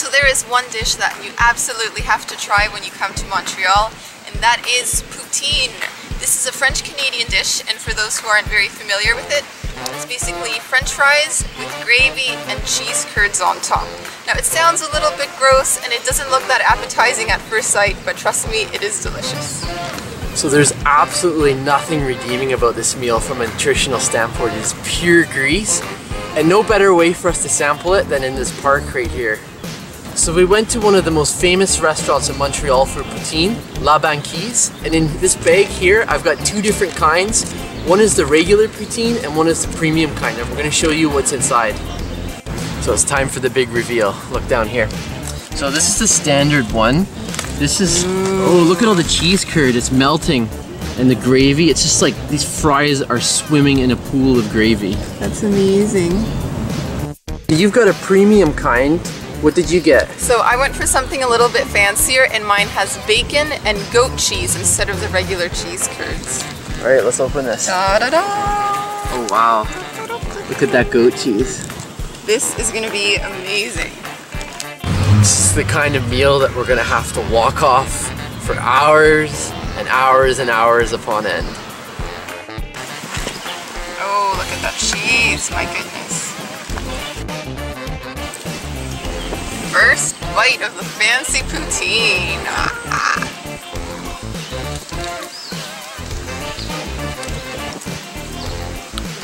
So there is one dish that you absolutely have to try when you come to Montreal, and that is poutine. This is a French-Canadian dish, and for those who aren't very familiar with it, it's basically French fries with gravy and cheese curds on top. Now it sounds a little bit gross and it doesn't look that appetizing at first sight, but trust me, it is delicious. So there's absolutely nothing redeeming about this meal from a nutritional standpoint. It's pure grease, and no better way for us to sample it than in this park right here. So we went to one of the most famous restaurants in Montreal for poutine, La Banquise, and in this bag here I've got two different kinds. One is the regular poutine and one is the premium kind, and we're going to show you what's inside. So it's time for the big reveal. Look down here. So this is the standard one. This is, oh, look at all the cheese curd, it's melting. And the gravy, it's just like these fries are swimming in a pool of gravy. That's amazing. You've got a premium kind. What did you get? So I went for something a little bit fancier, and mine has bacon and goat cheese instead of the regular cheese curds. All right, let's open this. Da, da, da. Oh wow, look at that goat cheese. This is gonna be amazing. This is the kind of meal that we're gonna have to walk off for hours and hours and hours upon end. Oh, look at that cheese, my goodness. First bite of the fancy poutine.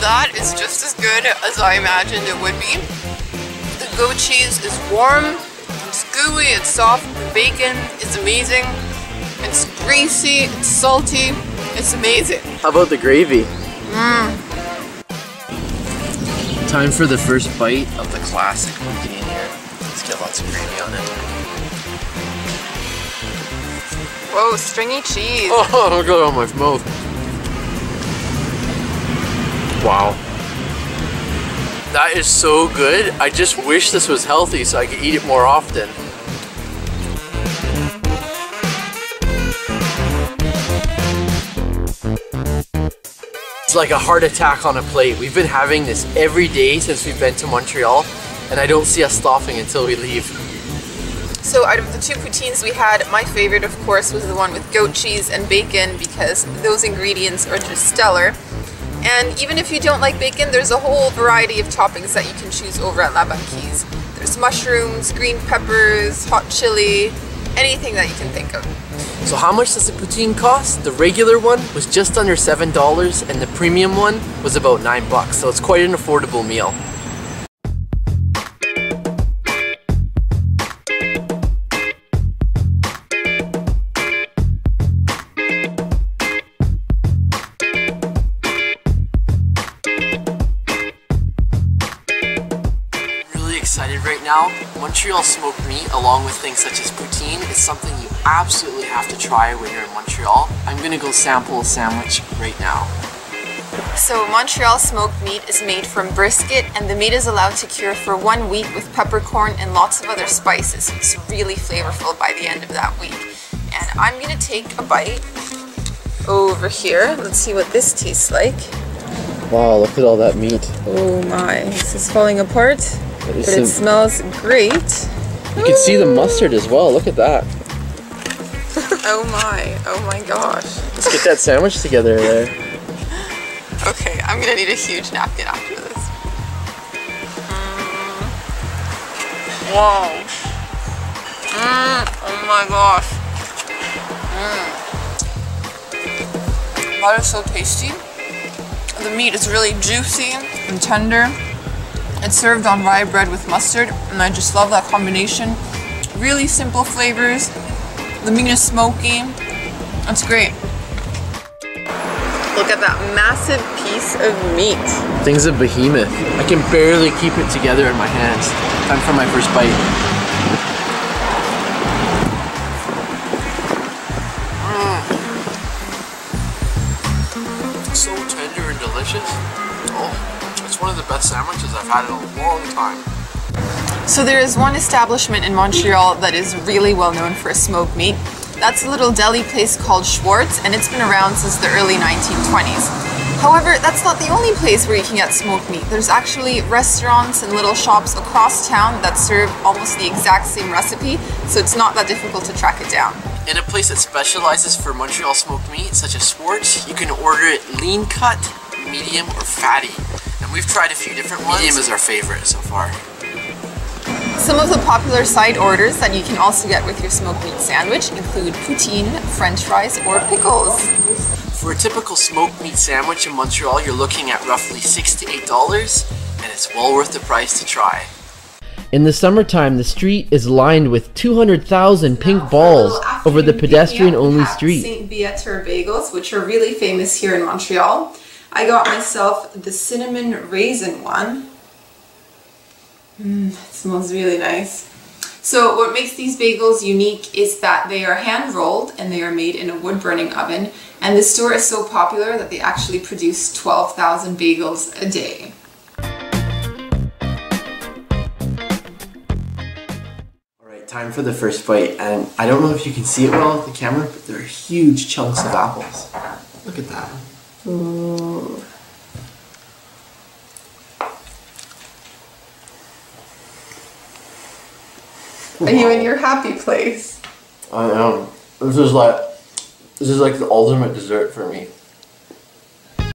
That is just as good as I imagined it would be. The goat cheese is warm, it's gooey, it's soft, the bacon is amazing, it's greasy, it's salty, it's amazing. How about the gravy? Time for the first bite of the classic poutine here. Let's get lots of gravy on it. Whoa, stringy cheese. Oh, look at it on my mouth. Wow. That is so good. I just wish this was healthy so I could eat it more often. It's like a heart attack on a plate. We've been having this every day since we've been to Montreal, and I don't see us stopping until we leave. So out of the two poutines we had, my favorite of course was the one with goat cheese and bacon, because those ingredients are just stellar. And even if you don't like bacon, there's a whole variety of toppings that you can choose over at La Banquise. There's mushrooms, green peppers, hot chili, anything that you can think of. So how much does the poutine cost? The regular one was just under $7 and the premium one was about $9, so it's quite an affordable meal. Excited right now. Montreal smoked meat, along with things such as poutine, is something you absolutely have to try when you're in Montreal. I'm gonna go sample a sandwich right now. So Montreal smoked meat is made from brisket, and the meat is allowed to cure for 1 week with peppercorn and lots of other spices. It's really flavorful by the end of that week. And I'm gonna take a bite over here. Let's see what this tastes like. Wow, look at all that meat. Oh my, this is falling apart. But it smells great. You can see the mustard as well, look at that. Oh my gosh. Let's get that sandwich together there. Okay, I'm gonna need a huge napkin after this. Wow. Oh my gosh. That is so tasty. The meat is really juicy and tender. It's served on rye bread with mustard, and I just love that combination. Really simple flavors. The meat is smoky. It's great. Look at that massive piece of meat. Thing's a behemoth. I can barely keep it together in my hands. Time for my first bite. So tender and delicious. Oh. It's one of the best sandwiches I've had in a long time. So there is one establishment in Montreal that is really well known for smoked meat. That's a little deli place called Schwartz, and it's been around since the early 1920s. However, that's not the only place where you can get smoked meat. There's actually restaurants and little shops across town that serve almost the exact same recipe, so it's not that difficult to track it down. In a place that specializes for Montreal smoked meat, such as Schwartz, you can order it lean cut, medium, or fatty. And we've tried a few different ones. Medium is our favorite so far. Some of the popular side orders that you can also get with your smoked meat sandwich include poutine, french fries, or pickles. For a typical smoked meat sandwich in Montreal, you're looking at roughly $6 to $8, and it's well worth the price to try. In the summertime, the street is lined with 200,000 pink balls over the pedestrian-only street. St-Viateur Bagels, which are really famous here in Montreal. I got myself the cinnamon raisin one. It smells really nice. So what makes these bagels unique is that they are hand-rolled and they are made in a wood-burning oven. And the store is so popular that they actually produce 12,000 bagels a day. Time for the first bite, and I don't know if you can see it well with the camera, but there are huge chunks of apples. Look at that. Ooh. Are you in your happy place? I am. This is like the ultimate dessert for me.